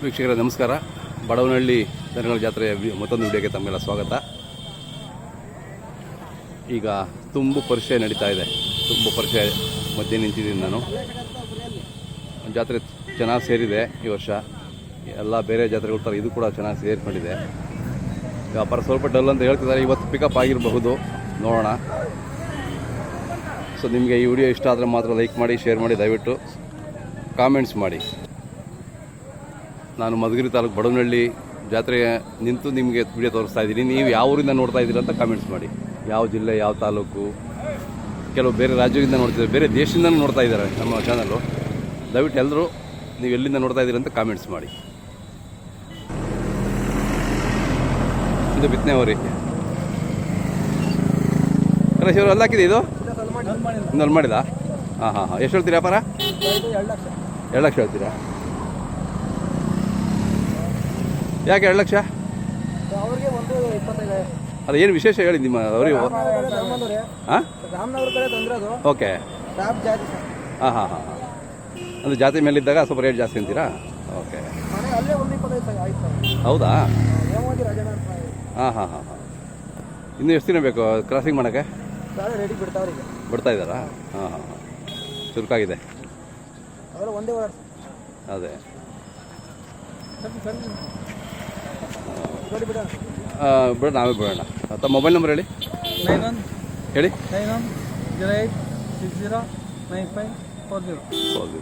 ವೀಕ್ಷಕರೇ ನಮಸ್ಕಾರ. ಬಡವನಹಳ್ಳಿ ದನಗಳ ಜಾತ್ರೆಯ ಮತ್ತೊಂದು ವಿಡಿಯೋಗೆ ತಮ್ಮೆಲ್ಲ ಸ್ವಾಗತ. ಈಗ ತುಂಬು ಪರಿಚಯ ನಡೀತಾ ಇದೆ. ತುಂಬು ಪರಿಚಯ ಮಧ್ಯೆ ನಿಂತಿದ್ದೀನಿ ನಾನು. ಜಾತ್ರೆ ಚೆನ್ನಾಗಿ ಸೇರಿದೆ ಈ ವರ್ಷ. ಎಲ್ಲ ಬೇರೆ ಜಾತ್ರೆಗಳ ಥರ ಇದು ಕೂಡ ಚೆನ್ನಾಗಿ ಸೇರಿಕೊಂಡಿದೆ. ವ್ಯಾಪಾರ ಸ್ವಲ್ಪ ಡಲ್ ಅಂತ ಹೇಳ್ತಿದ್ದಾರೆ. ಇವತ್ತು ಪಿಕಪ್ ಆಗಿರಬಹುದು, ನೋಡೋಣ. ಸೊ ನಿಮಗೆ ಈ ವಿಡಿಯೋ ಇಷ್ಟ ಆದರೆ ಮಾತ್ರ ಲೈಕ್ ಮಾಡಿ, ಶೇರ್ ಮಾಡಿ, ದಯವಿಟ್ಟು ಕಾಮೆಂಟ್ಸ್ ಮಾಡಿ. ನಾನು ಮಧುಗಿರಿ ತಾಲೂಕು ಬಡವನಹಳ್ಳಿ ಜಾತ್ರೆ ನಿಂತು ನಿಮಗೆ ವಿಡಿಯೋ ತೋರಿಸ್ತಾ ಇದ್ದೀನಿ. ನೀವು ಯಾವ ಊರಿಂದ ನೋಡ್ತಾ ಇದ್ದೀರಿ ಅಂತ ಕಾಮೆಂಟ್ಸ್ ಮಾಡಿ. ಯಾವ ಜಿಲ್ಲೆ, ಯಾವ ತಾಲೂಕು, ಕೆಲವು ಬೇರೆ ರಾಜ್ಯದಿಂದ ನೋಡ್ತಿದ್ದಾರೆ, ಬೇರೆ ದೇಶದಿಂದ ನೋಡ್ತಾ ಇದ್ದಾರೆ ನಮ್ಮ ಚಾನಲ್ಲು. ದಯವಿಟ್ಟು ಎಲ್ಲರೂ ನೀವು ಎಲ್ಲಿಂದ ನೋಡ್ತಾ ಇದ್ದೀರಿ ಅಂತ ಕಾಮೆಂಟ್ಸ್ ಮಾಡಿ. ಇದು ಬಿತ್ತನೆವರಿ ಅಲ್ಲ ಶಿವರು ಅಲ್ಲಿ ಹಾಕಿದೆ. ಇದು ಇನ್ನು ಅಲ್ಲಿ ಮಾಡಿದ? ಹಾಂ ಹಾಂ ಹಾಂ. ಎಷ್ಟು ಹೇಳ್ತೀರಿ ವ್ಯಾಪಾರ? 2 ಲಕ್ಷ ಹೇಳ್ತೀರಾ? ಯಾಕೆ 2 ಲಕ್ಷ? ಅದು ಏನು ವಿಶೇಷ ಹೇಳಿ ನಿಮ್ಮ ಅವರಿಗೆ? ಹಾಂ, ಓಕೆ. ಹಾಂ ಹಾಂ ಹಾಂ ಹಾಂ. ಅಂದರೆ ಜಾತಿ ಮೇಲಿದ್ದಾಗ ಸ್ವಲ್ಪ ರೇಟ್ ಜಾಸ್ತಿ ಅಂತೀರಾ? ಓಕೆ. ಹೌದಾ? ಹಾಂ ಹಾಂ ಹಾಂ ಹಾಂ. ಇನ್ನೂ ಎಷ್ಟು ದಿನ ಬೇಕು ಕ್ರಾಸಿಂಗ್ ಮಾಡೋಕ್ಕೆ? ಬಿಡ್ತಾ ಇದ್ದಾರಾ? ಹಾಂ ಹಾಂ ಹಾಂ. ಚುರುಕಾಗಿದೆ ಅದೇ. ಬಿಡ ನಾವೇ ಬಿಡೋಣ. ತಮ್ಮ ಮೊಬೈಲ್ ನಂಬರ್ ಹೇಳಿ. 91 ಹೇಳಿ. 9108659540.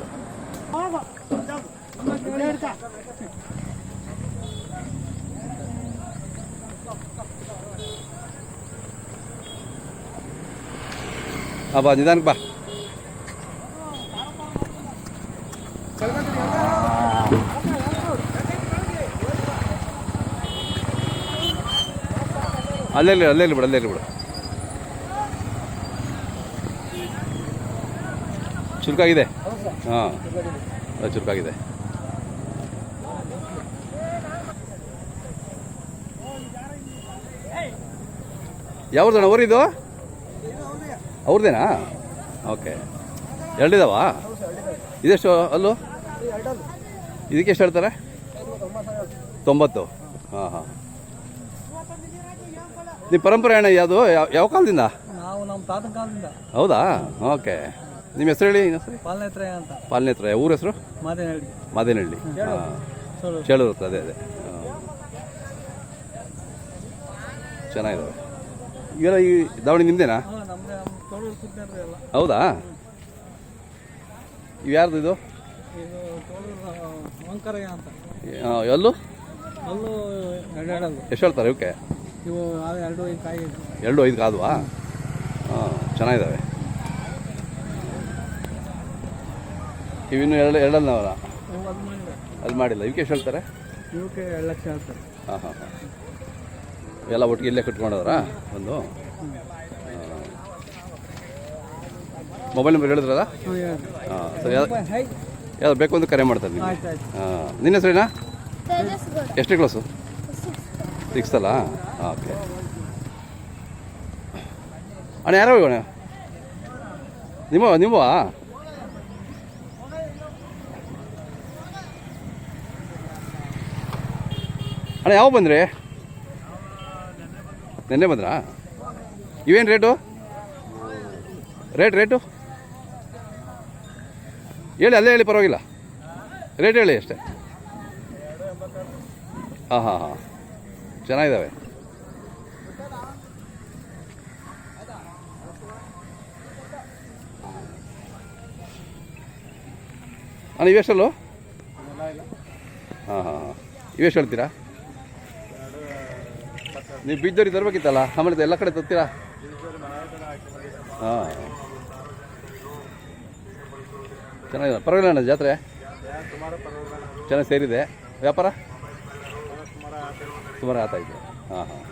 ಬಾ ನಿಧಾನಕ್ಕೆ ಬಾ. ಅಲ್ಲೇ ಬಿಡು. ಚುರುಕಾಗಿದೆ. ಹಾಂ, ಚುರುಕಾಗಿದೆ. ಯಾವ್ದಣ್ಣ ಊರಿದು? ಅವ್ರದ್ದೇನಾ? ಓಕೆ. 2 ಇದಾವ? ಇದೆಷ್ಟು ಅಲ್ಲೂ? ಇದಕ್ಕೆ ಎಷ್ಟು ಹೇಳ್ತಾರೆ? 90. ಹಾಂ ಹಾಂ. ನಿಮ್ಮ ಪರಂಪರೆ ಅಣ್ಣ ಯಾವುದು? ಯಾವ ಕಾಲದಿಂದ? ನಾವು ನಮ್ಮ ತಾತನ ಕಾಲದಿಂದ. ಹೌದಾ? ಓಕೆ. ನಿಮ್ಮ ಹೆಸರು ಹೇಳಿ. ಪಾಲನೇತ್ರಯ ಅಂತ. ಪಾಲನೇತ್ರಯ. ಊರ ಹೆಸರು? ಮಾದೇನಹಳ್ಳಿ. ಹಾಂ, ಚೇಳೂರು ಹತ್ರ. ಅದೇ. ಚೆನ್ನಾಗಿದ್ದಾವೆ ಇವೆಲ್ಲ. ಈ ದಾವಣಿ ನಿಮ್ಮದೇನಾ? ಹೌದಾ? ಇವು ಯಾರ್ದು ಇದು? ಎಲ್ಲೂ ಎಷ್ಟು ಹೇಳ್ತಾರೆ ಇವಕ್ಕೆ? 2-5 ಕಾದುವಾ? ಹಾಂ, ಚೆನ್ನಾಗಿದ್ದಾವೆ. ಇವಿನ್ನು ಎರಡಲ್ಲವಲ್ಲ? ಅಲ್ಲಿ ಮಾಡಿಲ್ಲ. ಇವಕ್ಕೆ ಎಷ್ಟು ಹೇಳ್ತಾರೆ? ಇವಕ್ಕೆ 2 ಲಕ್ಷ ಹೇಳ್ತಾರೆ. ಹಾಂ ಹಾಂ ಹಾಂ. ಎಲ್ಲ ಒಟ್ಟಿಗೆ ಇಲ್ಲೇ ಕಟ್ಕೊಂಡವ್ರಾ ಒಂದು? ಮೊಬೈಲ್ ನಂಬರ್ ಹೇಳಿದ್ರಲ್ಲ? ಹಾಂ ಸರಿ. ಯಾವ್ದು ಬೇಕು ಅಂತ ಕರೆ ಮಾಡ್ತಾರೆ ನೀವು. ಹಾಂ. ನಿನ್ನ ಹೆಸರೇನಾ? ಎಷ್ಟೇ ಕ್ಲಾಸು? 6th ಅಲ್ಲ? ಓಕೆ. ಅಣ್ಣ ಯಾರೋ ಅಣ್ಣ ನಿಮ್ಮವಾ? ಅಣ್ಣ ಯಾವ ಬಂದ್ರಿ? ನೆನ್ನೆ ಬಂದ್ರಾ? ಇವೇನು ರೇಟು? ರೇಟು ಹೇಳಿ. ಅಲ್ಲೇ ಹೇಳಿ, ಪರವಾಗಿಲ್ಲ. ರೇಟ್ ಹೇಳಿ ಅಷ್ಟೇ. ಹಾಂ ಹಾಂ ಹಾಂ. ಚೆನ್ನಾಗಿದ್ದಾವೆ. ಅಣ್ಣ ಇವೆಷ್ಟಲ್ಲೂ? ಹಾಂ ಹಾಂ ಹಾಂ. ಇವೆಷ್ಟು ಹೇಳ್ತೀರಾ? ನೀವು ಬೀಜದವ್ರಿಗೆ ತರಬೇಕಿತ್ತಲ್ಲ, ಆಮೇಲೆ ಎಲ್ಲ ಕಡೆ ತರ್ತೀರಾ? ಹಾಂ, ಚೆನ್ನಾಗಿದೆ. ಪರವಾಗಿಲ್ಲ ಅಣ್ಣ, ಜಾತ್ರೆ ಚೆನ್ನಾಗಿ ಸೇರಿದೆ. ವ್ಯಾಪಾರ ಸುಮಾರು ಆಗ್ತಾಯಿದೆ. ಹಾಂ ಹಾಂ.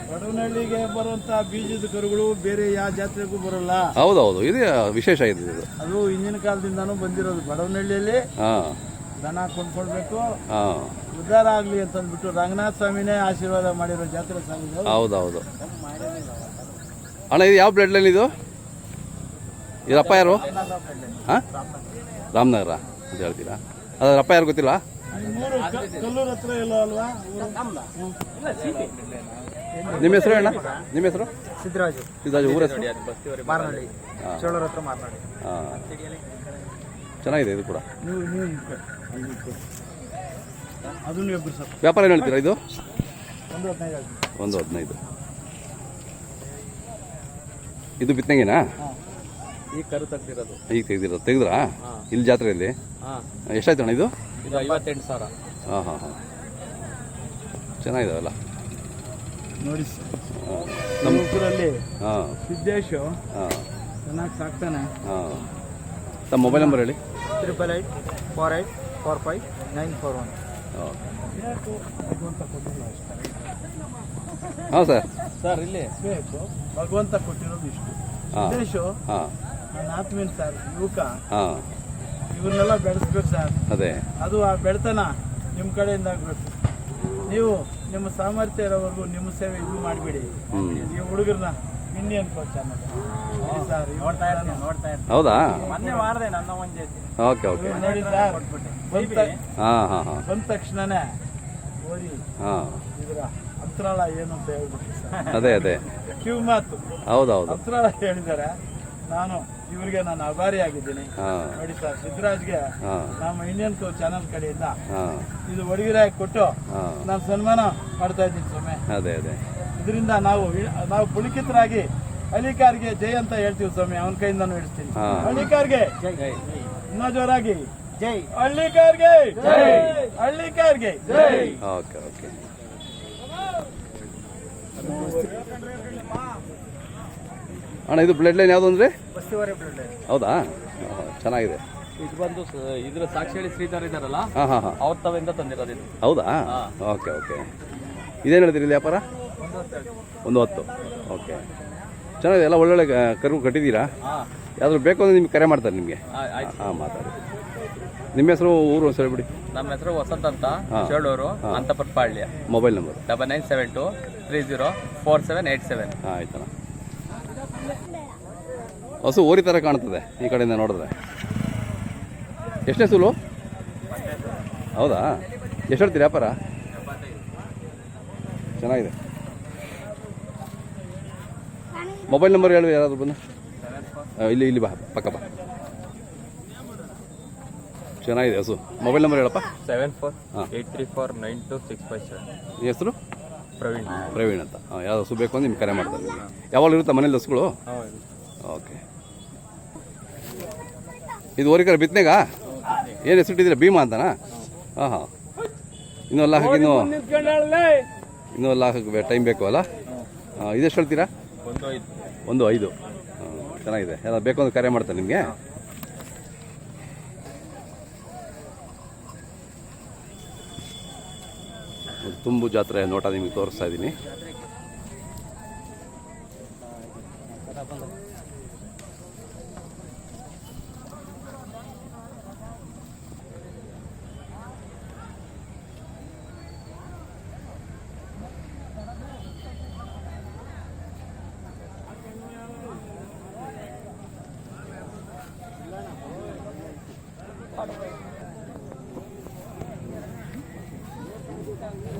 ಬಡವನಹಳ್ಳಿಗೆ ಬರುವಂತ ಬೀಜದ ಕರುಗಳು ಬೇರೆ ಯಾವ ಜಾತ್ರೆಗೂ ಬರಲ್ಲ. ಹೌದೌದು, ಇದು ವಿಶೇಷ ಇದೆ. ಇದು ಅದು ಹಿಂದಿನ ಕಾಲದಿಂದಾನು ಬಂದಿರೋದು ಬಡವನಹಳ್ಳಿಯಲ್ಲಿ. ದನ ಕೊಂಡ್ಕೊಳ್ಬೇಕು, ಹಾಂ ಉದ್ಧಾರ ಆಗಲಿ ಅಂತಂದ್ಬಿಟ್ಟು ರಂಗನಾಥ ಸ್ವಾಮಿನೇ ಆಶೀರ್ವಾದ ಮಾಡಿರೋ ಜಾತ್ರೆ ಸರ್ ಇದು. ಹೌದೌದು. ಅಣ್ಣ ಇದು ಯಾವ ಬ್ಲಡ್ ಲೈನ್ ಇದು? ಇದಪ್ಪ ಯಾರು? ಹಾಂ ರಾಮನಗರ ಅಂತ ಹೇಳ್ತೀರಾ? ಅದ್ರ ಅಪ್ಪ ಯಾರು ಗೊತ್ತಿಲ್ಲ? ಮೂರು ಕಲ್ಲೂರ್ ಹತ್ರ ಎಲ್ಲೋ ಅಲ್ವಾ ಊರು? ನಿಮ್ಮ ಹೆಸರು ಅಣ್ಣ? ನಿಮ್ಮ ಹೆಸರು? ಸಿದ್ದರಾಜು. ಸಿದ್ದಾಜು. ಊರ ಹೆಸರು? ಮಾರ್ನಳ್ಳಿ, ಚೋಳೂರ್ ಹತ್ರ ಮಾರ್ನಳ್ಳಿ. ಹಾಂ ಚೆನ್ನಾಗಿದೆ ಇದು ಕೂಡ. ನೀವು ಅದನ್ನು ಎಬ್ಬರು ಸರ್. ವ್ಯಾಪಾರ ಏನು ಹೇಳ್ತೀರಾ ಇದು? 1.15 ಆಗ್ತದೆ. 1.15. ಇದು ಬಿತ್ತನೆಗೆನಾ? ಈಗ ಕರು ತೆಗ್ದಿರೋದು. ಈಗ ತೆಗೆದ್ರಾ? ಇಲ್ಲಿ ಜಾತ್ರೆಯಲ್ಲಿ ಎಷ್ಟಾಯ್ತು ಅಣ್ಣ ಇದು? ಇದು 58,000. ಹಾಂ ಹಾಂ ಹಾಂ ಚೆನ್ನಾಗಿದಾವಲ್ಲ ನೋಡಿ ಸರ್. ನಮ್ಮ ಊರಲ್ಲಿ ಹಾಂ ಸಿದ್ದೇಶು ಹಾಂ ಚೆನ್ನಾಗಿ ಸಾಕ್ತಾನೆ. ಹಾಂ ತಮ್ಮ ಮೊಬೈಲ್ ನಂಬರ್ ಹೇಳಿ. 8848454941. ಹಾಂ ಸರ್. ಸರ್ ಇಲ್ಲಿ ಭಗವಂತ ಕೊಟ್ಟಿರೋದು ಇಷ್ಟು. ಸಿದ್ದೇಶು ಹಾಂ ನನ್ನ ಆತ್ಮೀಯ ಸರ್, ಯುವಕ. ಹಾಂ ಇವ್ರನ್ನೆಲ್ಲ ಬೆಳೆಸ್ಬೇಕು ಸರ್. ಅದೇ ಅದು ಆ ಬೆಳೆತನ ನಿಮ್ಮ ಕಡೆಯಿಂದ ಆಗಬೇಕು. ನೀವು ನಿಮ್ಮ ಸಾಮರ್ಥ್ಯ ಇರೋವರೆಗೂ ನಿಮ್ಮ ಸೇವೆ ಇದು ಮಾಡಬೇಡಿ. ಈ ಹುಡುಗರನ್ನ ಇನ್ನಿ ಅನ್ಕೋ ಚೆನ್ನಾಗಿ ಸರ್. ನೋಡ್ತಾ ಇರ್ತೀನಿ. ಹೌದಾ? ಮೊನ್ನೆ ಮಾಡಿದೆ ನನ್ನ ಒಂದೇ. Okay okay. ನೋಡಿ ಸರ್, ಹಾಂ ಹಾಂ ಹಾಂ ಬಂದ ತಕ್ಷಣನೇ ಓದಿ ಹಾಂ ಇದರ ಅಂತರಾಳ ಏನು ಅಂತ ಹೇಳ್ಬಿಟ್ಟು ಸರ್. ಅದೇ ಅದೇ ಕಿವಿ ಮಾತು ಹೌದೌದು. ಅಂತರಾಳ ಹೇಳಿದ್ದಾರೆ. ನಾನು ಇವರಿಗೆ ನಾನು ಆಭಾರಿಯಾಗಿದ್ದೀನಿ. ಹಾಂ ನೋಡಿ ಸರ್, ಸಿದ್ದರಾಜ್ಗೆ ಹಾಂ ನಮ್ಮ ಇಂಡಿಯನ್ ಕೋ ಚಾನಲ್ ಕಡೆಯಿಂದ ಹಾಂ ಇದು ಒಡಗಿರಾಗಿ ಕೊಟ್ಟು ಹಾಂ ನಾನು ಸನ್ಮಾನ ಮಾಡ್ತಾ ಇದ್ದೀನಿ ಸ್ವಾಮಿ. ಅದೇ ಅದೇ. ಇದರಿಂದ ನಾವು ಪುಳಿಕಿತರಾಗಿ ಹಳ್ಳಿಕಾರ್ಗೆ ಜೈ ಅಂತ ಹೇಳ್ತೀವಿ ಸ್ವಾಮಿ. ಅವನ ಕೈಯಿಂದನೂ ಇಡಿಸ್ತೀನಿ. ಹಾಂ. ಹಳ್ಳಿಕಾರ್ಗೆ ಇನ್ನೂ ಜೋರಾಗಿ ಜೈ. ಹಳ್ಳಿಕಾರ್ಗೆ ಜೈ. ಹಳ್ಳಿಕಾರ್ಗೆ ಜೈ. Okay okay. ಅಣ್ಣ ಇದು ಬ್ಲಡ್ ಲೈನ್ ಯಾವುದು ಅಂದರೆ? ಹೌದಾ? ಚೆನ್ನಾಗಿದೆ. ಇದು ಬಂದು ಇದ್ರ ಸಾಕ್ಷಿ ಶ್ರೀಧರ್ ಇದಾರಲ್ಲ, ಹಾಂ ಹಾಂ ಹಾಂ ಅವ್ರ ತವಿಂದ ತಂದಿರೋದು ಇದು. ಹೌದಾ? Okay okay. ಇದೇನು ಹೇಳ್ತೀರಿ ಇಲ್ಲಿ ವ್ಯಾಪಾರ? 110. ಓಕೆ ಚೆನ್ನಾಗಿದೆ. ಎಲ್ಲ ಒಳ್ಳೊಳ್ಳೆ ಕರು ಕಟ್ಟಿದ್ದೀರಾ? ಯಾವ್ದು ಬೇಕು ಅಂದರೆ ನಿಮ್ಗೆ ಕರೆ ಮಾಡ್ತಾರೆ ನಿಮಗೆ. ಹಾಂ ಮಾತಾಡಿ. ನಿಮ್ಮ ಹೆಸರು, ಊರು ಹೆಸರು ಬಿಡಿ. ನಮ್ಮ ಹೆಸರು ವಸಂತ್ ಅಂತ, ಚೇಳೂರು, ಅಂತಪಟ್ಪಾಳ್ಯ. Mobile number 9972304787. ಹಾಂ ಆಯ್ತಣ್ಣ. ಹಸು ಓರಿ ಥರ ಕಾಣ್ತದೆ ಈ ಕಡೆಯಿಂದ ನೋಡಿದ್ರೆ. ಎಷ್ಟನೇ ಸೂಲು? ಹೌದಾ? ಎಷ್ಟು ಹೇಳ್ತೀರಿ ವ್ಯಾಪಾರ? ಚೆನ್ನಾಗಿದೆ. ಮೊಬೈಲ್ ನಂಬರ್ ಹೇಳಿ ಯಾರಾದರೂ ಬಂದು. ಇಲ್ಲಿ ಬಾ, ಪಕ್ಕ ಬಾ. ಚೆನ್ನಾಗಿದೆ ಹಸು. ಮೊಬೈಲ್ ನಂಬರ್ ಹೇಳಪ್ಪ. 7483492657. ಈ ಹೆಸರು? ಪ್ರವೀಣ್ ಅಂತ. ಹಾಂ, ಯಾವ್ದು ಹಸು ಬೇಕು ಅಂತ ನಿಮ್ಗೆ ಕರೆ ಮಾಡ್ತಾರೆ. ಯಾವಾಗ ಇರುತ್ತಾ ಮನೇಲಿ ಹಸುಗಳು? ಓಕೆ. ಇದು ಓರಿಕರ ಬಿತ್ತನೆಗಾ? ಏನು ಹೆಸರಿಟ್ಟಿದ್ದೀರಾ? ಭೀಮಾ ಅಂತನಾ? ಹಾಂ ಹಾಂ. ಇನ್ನೂ ಎಲ್ಲ ಹಾಕಿ ಇನ್ನೂ ಎಲ್ಲ ಹಾಕಿ ಟೈಮ್ ಬೇಕು ಅಲ್ಲ? ಹಾಂ. ಇದೆಷ್ಟು ಹೇಳ್ತೀರಾ? 1.5. ಹಾಂ ಚೆನ್ನಾಗಿದೆ. ಎಲ್ಲ ಬೇಕು ಅಂದ್ರೆ ಕರೆ ಮಾಡ್ತಾರೆ ನಿಮಗೆ. ತುಂಬು ಜಾತ್ರೆ ನೋಟ ನಿಮಗೆ ತೋರಿಸ್ತಾ ಇದ್ದೀನಿ.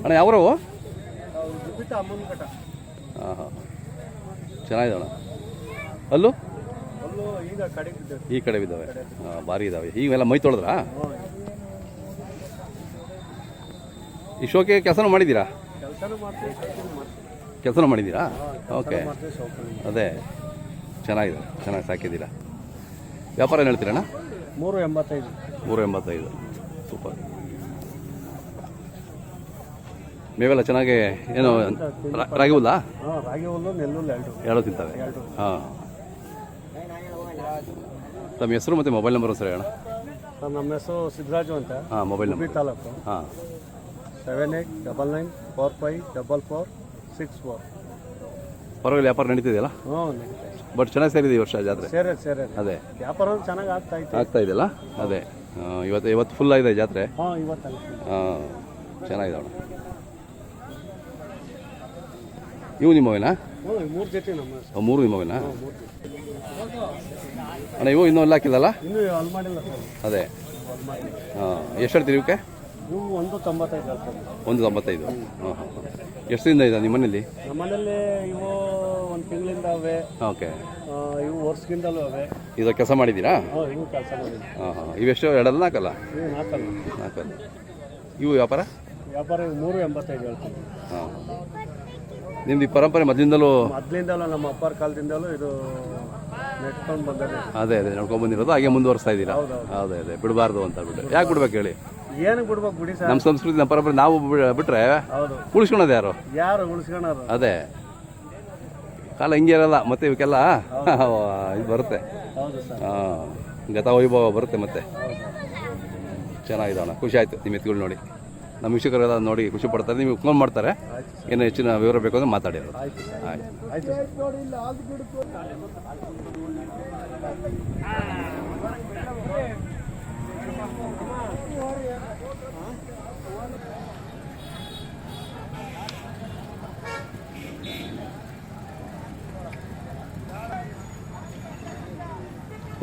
ಅಣ್ಣ ಯಾವ್ರವು? ಹಾಂ ಹಾಂ ಚೆನ್ನಾಗಿದೆ ಅಣ್ಣ. ಅಲ್ಲೂ ಈ ಕಡೆ ಬಿದ್ದಾವೆ. ಹಾಂ ಭಾರಿ ಇದ್ದಾವೆ. ಈಗೆಲ್ಲ ಮೈ ತೊಳೆದ್ರಾ? ಈ ಶೋಕೆ ಕೆಲಸನೂ ಮಾಡಿದ್ದೀರಾ? ಕೆಲಸನೂ ಮಾಡಿದ್ದೀರಾ? ಓಕೆ. ಅದೇ ಚೆನ್ನಾಗಿದೆ. ಚೆನ್ನಾಗಿ ಸಾಕಿದ್ದೀರಾ. ವ್ಯಾಪಾರ ಏನು ಹೇಳ್ತೀರಣ್ಣ? 385. 385. ಸೂಪರ್. ಮೇವೆಲ್ಲ ಚೆನ್ನಾಗಿ ಏನು ರಾಗಿ ಹುಲ್ಲ? ರಾಗಿ ಹುಲ್ಲು, ನೆಲ್ಲುಲ್ಲು ಎರಡು ತಿಂತವೆ. ಹಾಂ. ತಮ್ಮ ಹೆಸರು ಮತ್ತು ಮೊಬೈಲ್ ನಂಬರ್ ಸರಿ ಅಣ್ಣ. ನಮ್ಮ ಹೆಸರು ಸಿದ್ದರಾಜು ಅಂತ. ಹಾಂ ಮೊಬೈಲ್ ನಂಬರ್ ತಾಲೂಕು. ಹಾಂ 7899444664. ಪರವಾಗಿಲ್ಲ ವ್ಯಾಪಾರ ನಡೀತಿದೆಯಲ್ಲ? ಹ್ಞೂ ಬಟ್ ಚೆನ್ನಾಗಿ ಸೇರಿದೆ ಈ ವರ್ಷ ಜಾತ್ರೆ. ಸೇರೆ ಅದೇ ವ್ಯಾಪಾರ ಚೆನ್ನಾಗಿ ಆಗ್ತಾ ಇದೆಯಲ್ಲ? ಅದೇ ಇವತ್ತು ಫುಲ್ ಆಗಿದೆ ಜಾತ್ರೆ. ಹಾಂ ಇವತ್ತಲ್ಲ. ಹಾಂ ಚೆನ್ನಾಗಿದೆ ಅಣ್ಣ. ಇವು ನಿಮ್ಮವೇನಾ? 3 ಜೊತೆ ನಮ್ಮ 3 ನಿಮ್ಮವೇನಾ ಅಣ್ಣ? ಇವು ಇನ್ನೂ ಎಲ್ಲ ಹಾಕಿಲ್ಲಲ್ಲ? ಇನ್ನೂ ಅಲ್ಲಿ ಮಾಡಿಲ್ಲ ಸರ್. ಅದೇ ಹಾಂ. ಎಷ್ಟು ಹೇಳ್ತೀರಿ ಇವಕ್ಕೆ? ಇವು 1.95 ಆಗ್ತದೆ. 1.95. ಹಾಂ ಹಾಂ. ಎಷ್ಟು ದಿನ ಇದೆ ನಿಮ್ಮ ಮನೇಲಿ? ನಮ್ಮನೇಲಿ ಇವು 1 ತಿಂಗಳಿಂದ ಅವೆ. ಓಕೆ. ಇವು ವರ್ಷದಿಂದಲೂ ಅವೆ. ಇದು ಕೆಲಸ ಮಾಡಿದ್ದೀರಾ? ಇವು ಕೆಲಸ ಮಾಡಿದ್ವಿ. ಹಾಂ ಹಾಂ. ಇವೆಷ್ಟು? 2 ನಾಲ್ಕಲ್ಲ? ಇವು 4 ನಾಲ್ಕಲ್ಲ. ಇವು ವ್ಯಾಪಾರ ವ್ಯಾಪಾರ 3.85 ಹೇಳ್ತೀವಿ. ಹಾಂ. ನಿಮ್ದು ಈ ಪರಂಪರೆ ಮೊದಲಿಂದಲೂ? ಮೊದಲಿಂದಲೂ ನಮ್ಮ ಅಪ್ಪರ ಕಾಲದಿಂದಲೂ ಇದು ನೆಟ್ಕೊಂಡು ಬಂದರೆ. ಅದೇ ನೋಡ್ಕೊಂಡು ಬಂದಿರೋದು, ಹಾಗೆ ಮುಂದುವರಿಸ್ತಾ ಇದ್ದೀರಾ? ಅದೇ ಬಿಡಬಾರ್ದು ಅಂತ ಬಿಟ್ಟು. ಯಾಕೆ ಬಿಡ್ಬೇಕು ಹೇಳಿ? ಏನಕ್ಕೆ ಬಿಡ್ಬೇಕು ಬಿಡಿ ಸರ್. ನಮ್ಮ ಸಂಸ್ಕೃತಿ ನಮ್ಮ ಪರಂಪರೆ ನಾವು ಬಿಟ್ರೆ ಉಳಿಸ್ಕೊಳೋದು ಯಾರು? ಉಳಿಸ್ಕೊಳೋರು? ಅದೇ ಕಾಲ ಹಿಂಗೆ ಇರಲ್ಲ ಮತ್ತೆ ಇವಕ್ಕೆಲ್ಲ ಇದು ಬರುತ್ತೆ. ಹಾಂ, ಗತ ವೈಭವ ಬರುತ್ತೆ ಮತ್ತೆ. ಚೆನ್ನಾಗಿದೆ ಅಣ್ಣ, ಖುಷಿ ಆಯಿತು ನಿಮ್ಮ ಎತ್ತುಗಳು ನೋಡಿ. ನಮ್ಮ ವೀಕ್ಷಕರೆಲ್ಲ ನೋಡಿ ಖುಷಿ ಪಡ್ತಾರೆ. ನಿಮಗೆ ಫೋನ್ ಮಾಡ್ತಾರೆ, ಏನು ಹೆಚ್ಚಿನ ವಿವರ ಬೇಕು ಅಂದರೆ ಮಾತಾಡಿರೋದು. ಆಯ್ತು.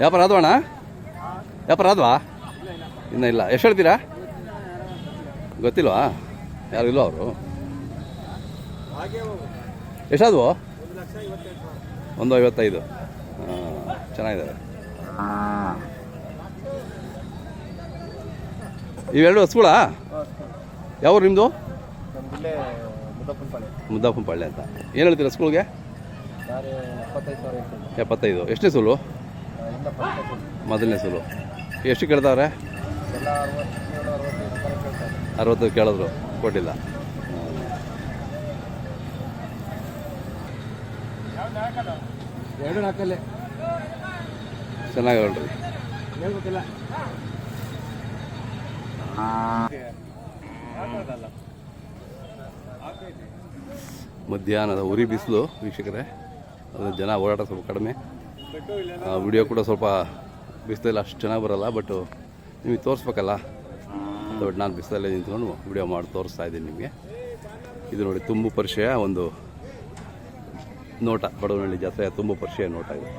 ವ್ಯಾಪಾರ ಆದ್ವಾ ಅಣ್ಣ? ವ್ಯಾಪಾರ ಆದ್ವಾ? ಇನ್ನೂ ಇಲ್ಲ. ಎಷ್ಟು ಹೇಳ್ತೀರಾ? ಗೊತ್ತಿಲ್ವಾ? ಯಾರು ಇಲ್ವಾ ಅವರು? ಎಷ್ಟಾದ್ವು? 1.55. ಹಾಂ, ಚೆನ್ನಾಗಿದ್ದಾರೆ. ಇವೆರಡು ಹಸುಗಳಾ? ಯಾವ ನಿಮ್ಮದು? ಮುದ್ದಾಪುಂಪಾಳ್ಯ ಅಂತ. ಏನು ಹೇಳ್ತೀರಾ ಹಸುಗಳಿಗೆ? 75. ಎಷ್ಟನೇ ಸೂಲು? ಮೊದಲನೇ ಸೂಲು. ಎಷ್ಟು ಕೇಳ್ತಾವ್ರೆ? 60 ಕೇಳಿದ್ರು, ಕೊಟ್ಟಿಲ್ಲ. ಚೆನ್ನಾಗಿ ಹೇಳ್ರಿ. ಮಧ್ಯಾಹ್ನದ ಉರಿ ಬಿಸಿಲು ವೀಕ್ಷಕರೇ, ಅದು ಜನ ಓಡಾಟ ಸ್ವಲ್ಪ ಕಡಿಮೆ. ವಿಡಿಯೋ ಕೂಡ ಸ್ವಲ್ಪ ಬಿಸಿಲಲ್ಲಿ ಅಷ್ಟು ಚೆನ್ನಾಗಿ ಬರೋಲ್ಲ, ಬಟ್ ನಿಮಗೆ ತೋರಿಸ್ಬೇಕಲ್ಲ. ಬಟ್ ನಾನು ಬಿಸಿಲಲ್ಲೇ ನಿಂತ್ಕೊಂಡು ವಿಡಿಯೋ ಮಾಡಿ ತೋರಿಸ್ತಾ ಇದ್ದೀನಿ ನಿಮಗೆ. ಇದು ನೋಡಿ ತುಂಬು ಪರಿಚಯ ಒಂದು ನೋಟ, ಬಡವನಹಳ್ಳಿ ಜಾತ್ರೆಯ ತುಂಬು ಪರಿಚಯ ನೋಟ ಇದು.